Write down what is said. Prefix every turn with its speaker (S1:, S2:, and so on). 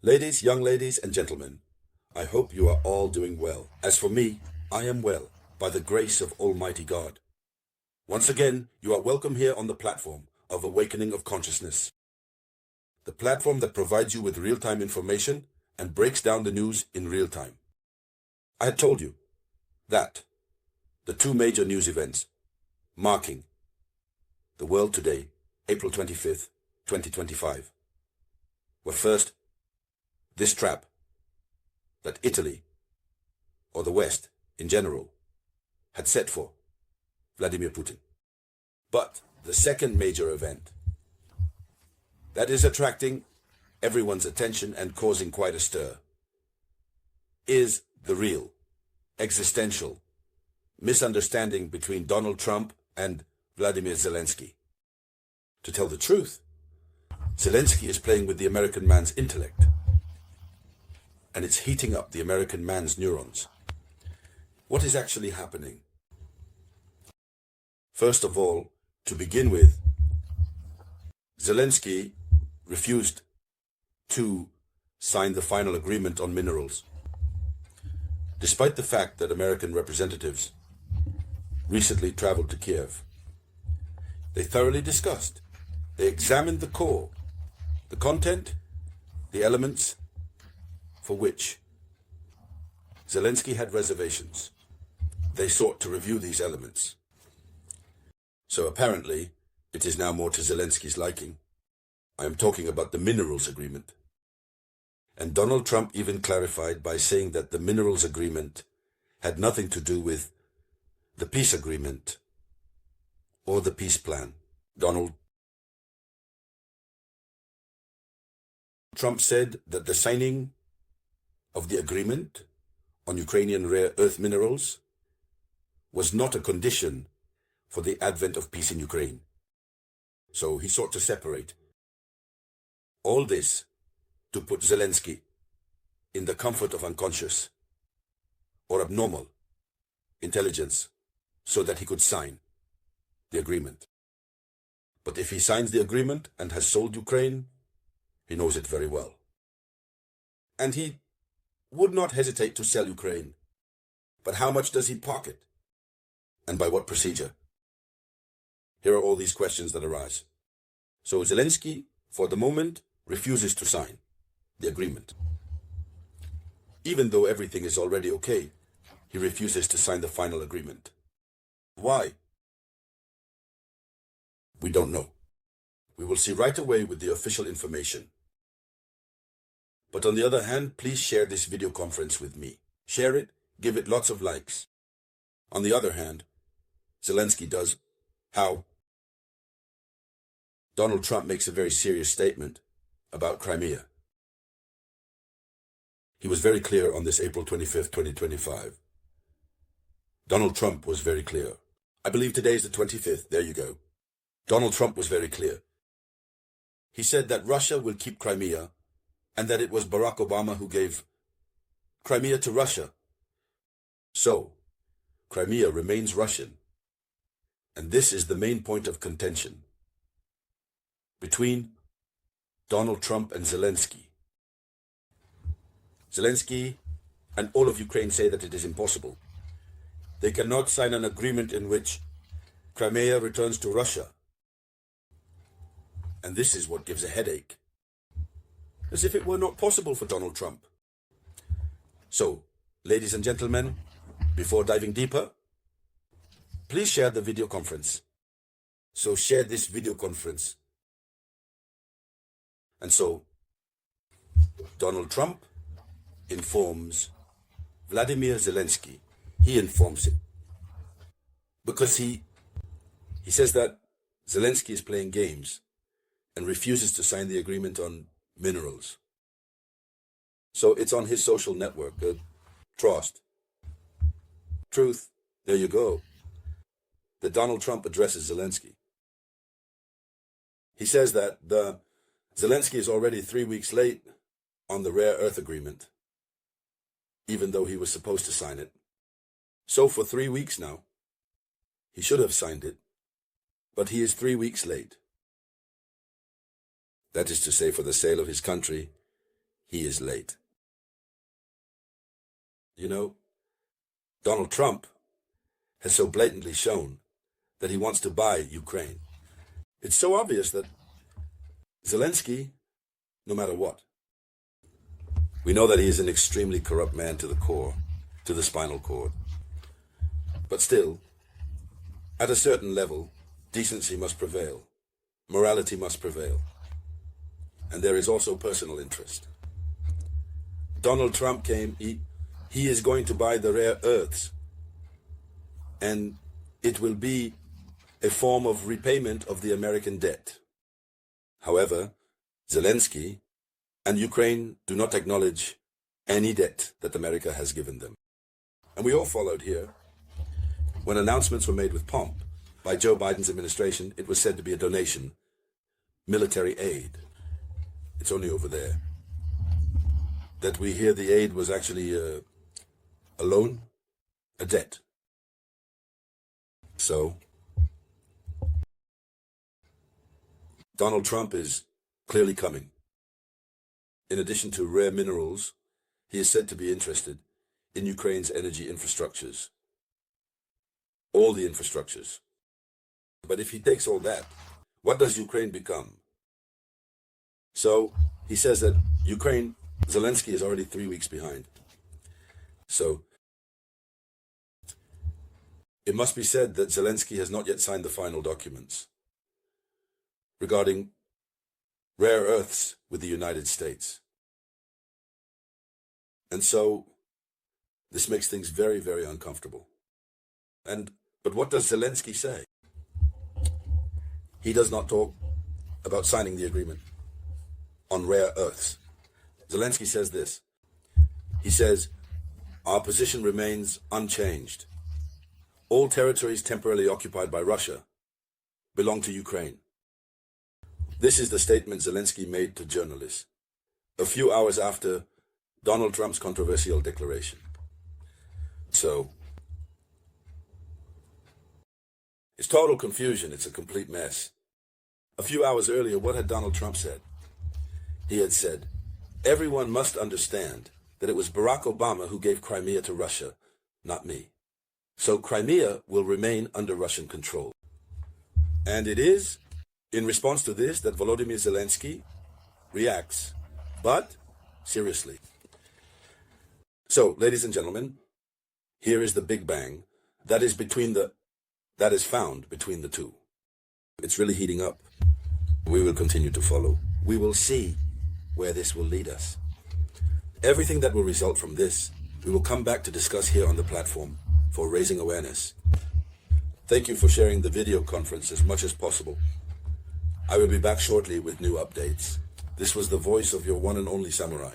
S1: Ladies, young ladies, and gentlemen, I hope you are all doing well. As for me, I am well, by the grace of Almighty God. Once again, you are welcome here on the platform of Awakening of Consciousness, the platform that provides you with real-time information and breaks down the news in real time. I had told you that the two major news events marking the world today, April 25th, 2025, were first, this trap that Italy, or the West in general, had set for Vladimir Putin. But the second major event that is attracting everyone's attention and causing quite a stir is the real, existential misunderstanding between Donald Trump and Vladimir Zelensky. To tell the truth, Zelensky is playing with the American man's intellect, and it's heating up the American man's neurons. What is actually happening? First of all, to begin with, Zelensky refused to sign the final agreement on minerals, despite the fact that American representatives recently traveled to Kiev. They thoroughly discussed, they examined the core, the content, the elements for which Zelensky had reservations. They sought to review these elements. So apparently, it is now more to Zelensky's liking. I am talking about the minerals agreement. And Donald Trump even clarified by saying that the minerals agreement had nothing to do with the peace agreement or the peace plan. Donald Trump said that the signing of the agreement on Ukrainian rare earth minerals was not a condition for the advent of peace in Ukraine. So he sought to separate all this to put Zelensky in the comfort of unconscious or abnormal intelligence so that he could sign the agreement. But if he signs the agreement and has sold Ukraine, he knows it very well. And he would not hesitate to sell Ukraine. But how much does he pocket? And by what procedure? Here are all these questions that arise. So Zelensky, for the moment, refuses to sign the agreement. Even though everything is already okay, he refuses to sign the final agreement. Why? We don't know. We will see right away with the official information. But on the other hand, please share this video conference with me. Share it, give it lots of likes. On the other hand, Zelensky does how? Donald Trump makes a very serious statement about Crimea. He was very clear on this April 25th, 2025. Donald Trump was very clear. I believe today is the 25th. There you go. Donald Trump was very clear. He said that Russia will keep Crimea and that it was Barack Obama who gave Crimea to Russia. So, Crimea remains Russian. And this is the main point of contention between Donald Trump and Zelensky. Zelensky and all of Ukraine say that it is impossible. They cannot sign an agreement in which Crimea returns to Russia. And this is what gives a headache. As if it were not possible for Donald Trump. So, ladies and gentlemen, before diving deeper, please share the video conference. So share this video conference. And so, Donald Trump informs Vladimir Zelensky. He informs him. Because he says that Zelensky is playing games and refuses to sign the agreement on minerals. So it's on his social network, Trust. Truth, there you go. That Donald Trump addresses Zelensky. He says that Zelensky is already 3 weeks late on the rare earth agreement, even though he was supposed to sign it. So for 3 weeks now, he should have signed it, but he is 3 weeks late. That is to say, for the sale of his country, he is late. You know, Donald Trump has so blatantly shown that he wants to buy Ukraine. It's so obvious that Zelensky, no matter what, we know that he is an extremely corrupt man to the core, to the spinal cord. But still, at a certain level, decency must prevail. Morality must prevail. And there is also personal interest. Donald Trump came, he is going to buy the rare earths, and it will be a form of repayment of the American debt. However, Zelensky and Ukraine do not acknowledge any debt that America has given them. And we all followed here. When announcements were made with pomp by Joe Biden's administration, it was said to be a donation, military aid. It's only over there that we hear the aid was actually a loan, a debt. So, Donald Trump is clearly coming. In addition to rare minerals, he is said to be interested in Ukraine's energy infrastructures. All the infrastructures. But if he takes all that, what does Ukraine become? So, he says that Ukraine, Zelensky is already 3 weeks behind. So, it must be said that Zelensky has not yet signed the final documents regarding rare earths with the United States. And so, this makes things very, very uncomfortable. But what does Zelensky say? He does not talk about signing the agreement on rare earths. Zelensky says this. He says, our position remains unchanged. All territories temporarily occupied by Russia belong to Ukraine. This is the statement Zelensky made to journalists a few hours after Donald Trump's controversial declaration. So, it's total confusion. It's a complete mess. A few hours earlier, what had Donald Trump said? He had said, everyone must understand that it was Barack Obama who gave Crimea to Russia, not me. So Crimea will remain under Russian control. And it is in response to this that Volodymyr Zelensky reacts, but seriously. So, ladies and gentlemen, here is the Big Bang that is found between the two. It's really heating up. We will continue to follow. We will see where this will lead us. Everything that will result from this, we will come back to discuss here on the platform for raising awareness. Thank you for sharing the video conference as much as possible. I will be back shortly with new updates. This was the voice of your one and only samurai.